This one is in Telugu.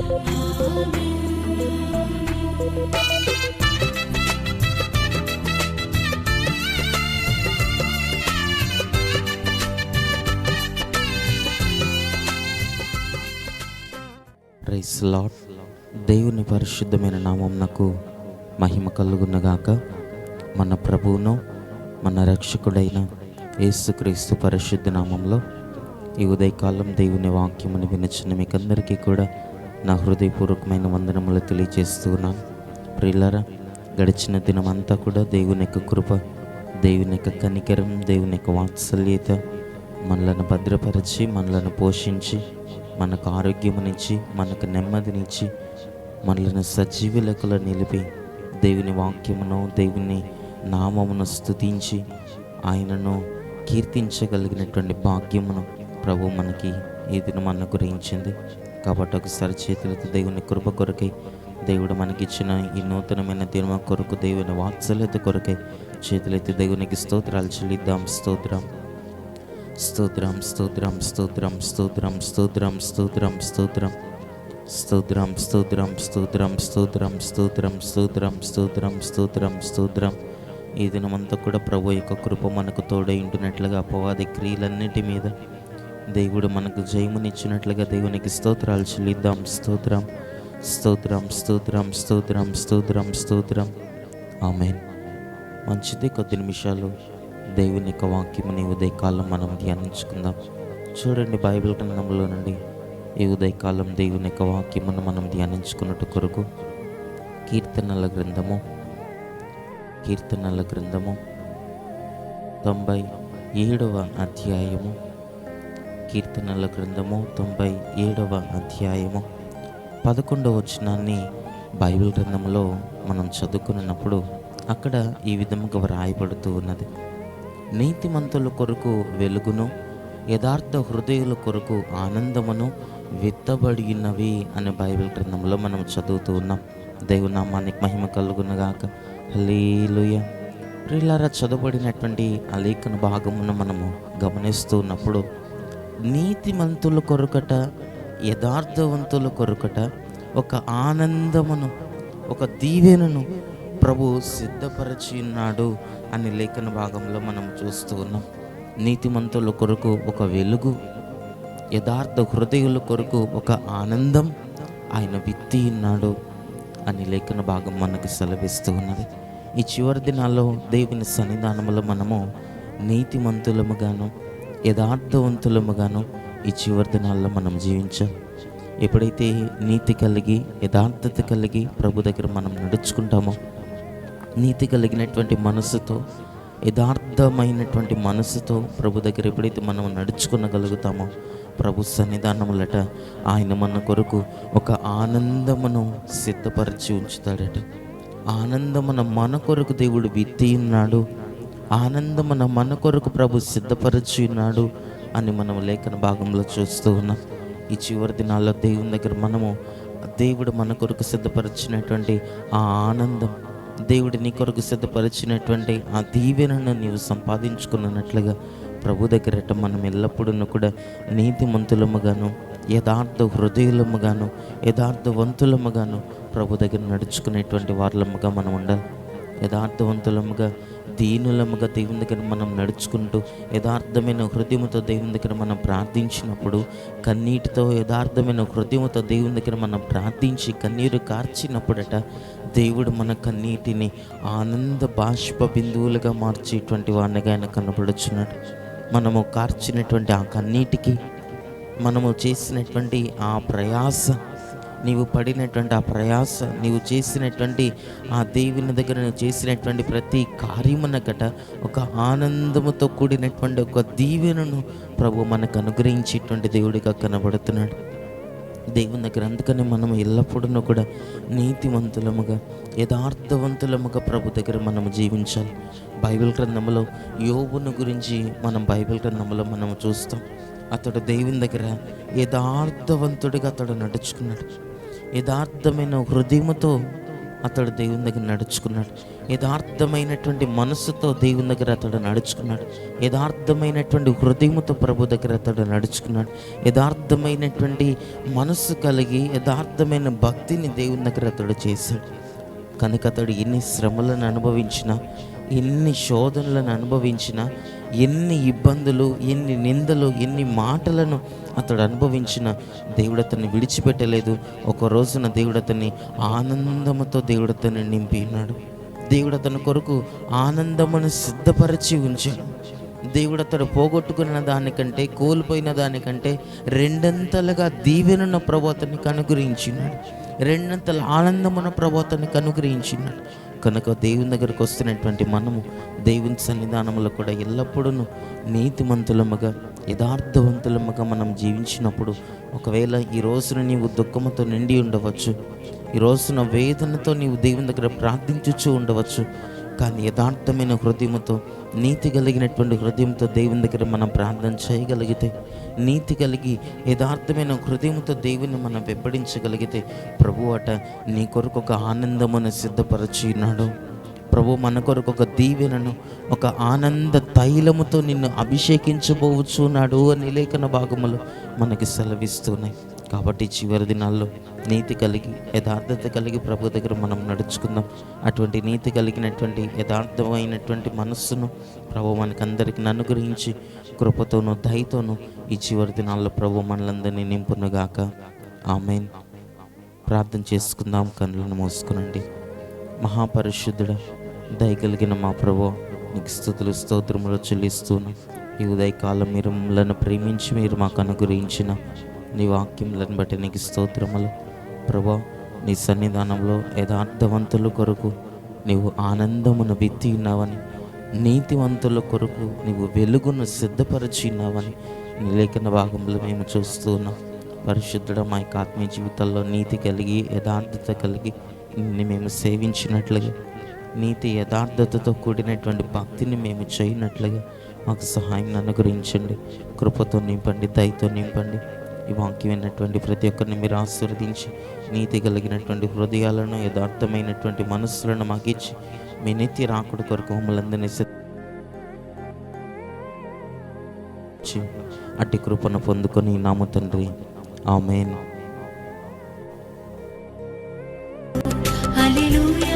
Praise lord. దేవుని పరిశుద్ధమైన నామమునకు మహిమ కలుగునగాక. మన ప్రభువును మన రక్షకుడైన యేసుక్రీస్తు పరిశుద్ధ నామంలో ఈ ఉదయకాలం దేవుని వాక్యమును వినిచిన మీకందరికీ కూడా నా హృదయపూర్వకమైన వందనములు తెలియజేస్తూ ఉన్నాను. ప్రియులారా, గడిచిన దినమంతా కూడా దేవుని యొక్క కృప, దేవుని యొక్క కనికరం, దేవుని యొక్క వాత్సల్యత మనలను భద్రపరిచి, మనలను పోషించి, మనకు ఆరోగ్యమునిచ్చి, మనకు నెమ్మదినిచ్చి, మనలను సజీవ లెక్కలో నిలిపి దేవుని వాక్యమును, దేవుని నామమును స్తుతించి ఆయనను కీర్తించగలిగినటువంటి భాగ్యమును ప్రభు మనకి ఈ దినం అనుగ్రహించింది. కాబట్టి ఒకసారి చేతులతో దేవుని కృప కొరకై, దేవుడు మనకిచ్చిన ఈ నూతనమైన దినం కొరకు, దేవుని వాత్సల్యత కొరకై చేతులైతే దేవునికి స్తోత్రాలు చెల్లిద్దాం. స్తోత్రం స్తోత్రం స్తోత్రం స్తోత్రం స్తోత్రం స్తోత్రం స్తోత్రం స్తోత్రం స్తోత్రం స్తోత్రం స్తోత్రం స్తోత్రం స్తోత్రం స్తోత్రం స్తోత్రం స్తోత్రం స్తోత్రం. ఈ దినమంతా కూడా ప్రభు యొక్క కృప మనకు తోడై ఉంటున్నట్లుగా, అపవాది క్రియలన్నిటి మీద దేవుడు మనకు జయమునిచ్చినట్లుగా దేవునికి స్తోత్రాలు చెల్లిద్దాం. స్తోత్రం స్తోత్రం స్తోత్రం స్తోత్రం స్తోత్రం స్తోత్రం. ఆమేన్. మంచిది. కొద్ది నిమిషాలు దేవుని యొక్క వాక్యముని ఉదయకాలం మనం ధ్యానించుకుందాం. చూడండి, బైబిల్ గ్రంథంలో నుండి ఈ ఉదయకాలం దేవుని యొక్క వాక్యమును మనం ధ్యానించుకున్నట్టు కొరకు కీర్తనల గ్రంథము 97వ అధ్యాయము, కీర్తనల గ్రంథము 97వ అధ్యాయము 11వ వచనాన్ని బైబిల్ గ్రంథంలో మనం చదువుకున్నప్పుడు అక్కడ ఈ విధముగా వ్రాయబడుతూ ఉన్నది: నీతిమంతుల కొరకు వెలుగును, యథార్థ హృదయుల కొరకు ఆనందమును విత్తబడినవి అనే బైబిల్ గ్రంథంలో మనం చదువుతూ ఉన్నాం. దేవుని నామానికి మహిమ కలుగునగాక. హల్లెలూయా. ప్రియులారా, చదవబడినటువంటి ఆ లేఖన భాగమును మనము గమనిస్తూ ఉన్నప్పుడు నీతిమంతుల కొరకట, యథార్థవంతుల కొరకట ఒక ఆనందమును, ఒక దీవెనను ప్రభు సిద్ధపరచి ఉన్నాడు అనే లేఖన భాగంలో మనం చూస్తూ ఉన్నాం. నీతిమంతుల కొరకు ఒక వెలుగు, యథార్థ హృదయుల కొరకు ఒక ఆనందం ఆయన విత్తి ఉన్నాడు అని లేఖన భాగం మనకు సెలవిస్తూ ఉన్నది. ఈ చివరి దినాల్లో దేవుని సన్నిధానంలో మనము నీతిమంతులముగాను, యథార్థవంతులముగాను ఈ చివరి దినాల్లో మనం జీవించాం. ఎప్పుడైతే నీతి కలిగి, యథార్థత కలిగి ప్రభు దగ్గర మనం నడుచుకుంటామో, నీతి కలిగినటువంటి మనసుతో, యథార్థమైనటువంటి మనసుతో ప్రభు దగ్గర ఎప్పుడైతే మనం నడుచుకునగలుగుతామో, ప్రభు సన్నిధానములట ఆయన మన కొరకు ఒక ఆనందమును సిద్ధపరిచి ఉంచుతాడట. ఆనందమున మన కొరకు దేవుడు విత్తి ఉన్నాడు, ఆనందమున మన కొరకు ప్రభు సిద్ధపరిచి ఉన్నాడు అని మనం లేఖన భాగంలో చూస్తూ ఉన్నాం. ఈ చివరి దినాల్లో దేవుని దగ్గర మనము దేవుడు మన కొరకు సిద్ధపరిచినటువంటి ఆ ఆనందం, దేవుడు నీ కొరకు సిద్ధపరిచినటువంటి ఆ దీవెనను నీవు సంపాదించుకున్నట్లుగా ప్రభు దగ్గరట మనం ఎల్లప్పుడూ కూడా నీతిమంతులముగాను, యథార్థ హృదయులముగాను, యథార్థవంతులముగాను ప్రభు దగ్గర నడుచుకునేటువంటి వారులముగా మనం ఉండాలి. యథార్థవంతులముగా, దీనులముగా దేవుని దగ్గర మనం నడుచుకుంటూ, యథార్థమైన హృదయముతో దేవుని దగ్గర మనం ప్రార్థించినప్పుడు, కన్నీటితో యథార్థమైన హృదయముతో దేవుని దగ్గర మనం ప్రార్థించి కన్నీరు కార్చినప్పుడట దేవుడు మన కన్నీటిని ఆనంద బాష్ప బిందువులుగా మార్చేటువంటి వాడినిగా ఆయన కనబడుచున్నాడు. మనము కార్చినటువంటి ఆ కన్నీటికి, మనము చేసినటువంటి ఆ ప్రయాస, నీవు పడినటువంటి ఆ ప్రయాస, నీవు చేసినటువంటి ఆ దేవుని దగ్గర నువ్వు చేసినటువంటి ప్రతి కార్యమునకట ఒక ఆనందముతో కూడినటువంటి ఒక దీవెనను ప్రభు మనకు అనుగ్రహించేటువంటి దేవుడిగా కనబడుతున్నాడు. దేవుని దగ్గర అందుకని మనం ఎల్లప్పుడూ కూడా నీతివంతులముగా, యథార్థవంతులముగా ప్రభు దగ్గర మనము జీవించాలి. బైబిల్ గ్రంథంలో యోబును గురించి మనం బైబిల్ గ్రంథంలో మనము చూస్తాం. అతడు దేవుని దగ్గర యథార్థవంతుడిగా అతడు నడుచుకున్నాడు. యథార్థమైన హృదయముతో అతడు దేవుని దగ్గర నడుచుకున్నాడు. యథార్థమైనటువంటి మనసుతో దేవుని దగ్గర అతడు నడుచుకున్నాడు. యథార్థమైనటువంటి హృదయముతో ప్రభు దగ్గర అతడు నడుచుకున్నాడు. యథార్థమైనటువంటి మనస్సు కలిగి యథార్థమైన భక్తిని దేవుని దగ్గర అతడు చేశాడు. కనుక అతడు ఎన్ని శ్రమలను అనుభవించినా, ఎన్ని శోధనలను అనుభవించినా, ఎన్ని ఇబ్బందులు, ఎన్ని నిందలు, ఎన్ని మాటలను అతడు అనుభవించిన దేవుడు అతన్ని విడిచిపెట్టలేదు. ఒక రోజున దేవుడు అతన్ని ఆనందముతో దేవుడు అతన్ని నింపి ఉన్నాడు. దేవుడు అతని కొరకు ఆనందమును సిద్ధపరిచి ఉంచాడు. దేవుడు అతడు పోగొట్టుకున్న దానికంటే, కోల్పోయిన దానికంటే రెండంతలుగా దీవెనను ప్రభు అతనికి అనుగ్రహించినాడు. రెండంతల ఆనందమున ప్రభు అతనికి అనుగ్రహించినాడు. కనుక దేవుని దగ్గరకు వస్తున్నటువంటి మనము దేవుని సన్నిధానంలో కూడా ఎల్లప్పుడూ నీతిమంతులముగా, యథార్థవంతులముగా మనం జీవించినప్పుడు, ఒకవేళ ఈ రోజున నీవు దుఃఖముతో నిండి ఉండవచ్చు, ఈ రోజున వేదనతో నీవు దేవుని దగ్గర ప్రార్థించుచూ ఉండవచ్చు. కానీ యథార్థమైన హృదయముతో, నీతి కలిగినటువంటి హృదయంతో దేవుని దగ్గర మనం ప్రార్థన చేయగలిగితే, నీతి కలిగి యథార్థమైన హృదయంతో దేవుని మనం వెంబడించగలిగితే, ప్రభు అట నీ కొరకు ఒక ఆనందమును సిద్ధపరచి ఉన్నాడు. ప్రభు మన కొరకు ఒక దీవెనను, ఒక ఆనంద తైలముతో నిన్ను అభిషేకించబోచున్నాడు అని లేఖన భాగములు మనకి సెలవిస్తున్నాయి. కాబట్టి చివరి దినాల్లో నీతి కలిగి, యథార్థత కలిగి ప్రభు దగ్గర మనం నడుచుకుందాం. అటువంటి నీతి కలిగినటువంటి, యథార్థమైనటువంటి మనస్సును ప్రభు మనకందరికీ అనుగ్రహించి కృపతోనూ దయతోనూ ఈ చివరి దినాల్లో ప్రభు మనలందరినీ నింపునుగాక. ఆమేన్. ప్రార్థన చేసుకుందాం. కన్నులను మూసుకునండి. మహాపరిశుద్ధుడా, దయగలిగిన మా ప్రభు, నీకు స్తుతులు స్తోత్రములు చెల్లిస్తున్నాం. ఈ ఉదయకాలం మీరు మమ్మల్ని ప్రేమించి మీరు మాకు అనుగ్రహించిన నీ వాక్యములను బట్టి నీకు స్తోత్రములు. ప్రభా, నీ సన్నిధానంలో యథార్థవంతుల కొరకు నీవు ఆనందమును విత్తి ఉన్నావని, నీతివంతుల కొరకు నీవు వెలుగును సిద్ధపరిచి ఉన్నావని నీ లేఖన భాగంలో మేము చూస్తూ ఉన్నాం. పరిశుద్ధుడ, మా యొక్క ఆత్మీయ జీవితాల్లో నీతి కలిగి, యథార్థత కలిగి నిన్ను మేము సేవించినట్లుగా, నీతి యథార్థతతో కూడినటువంటి భక్తిని మేము చేయనట్లుగా మాకు సహాయం అనుగ్రహించండి. కృపతో నింపండి, దయతో నింపండి. ఈ వాక్యం విన్నటువంటి ప్రతి ఒక్కరిని మీరు ఆశీర్వదించి, నీతి కలిగినటువంటి హృదయాలను, యథార్థమైనటువంటి మనస్సులను మాకు ఇచ్చి, మీ నిత్య రాకుడు కొరకు మమ్మల్ని అట్టి కృపను పొందుకొని నామ తండ్రి. ఆమేన్. హల్లెలూయా.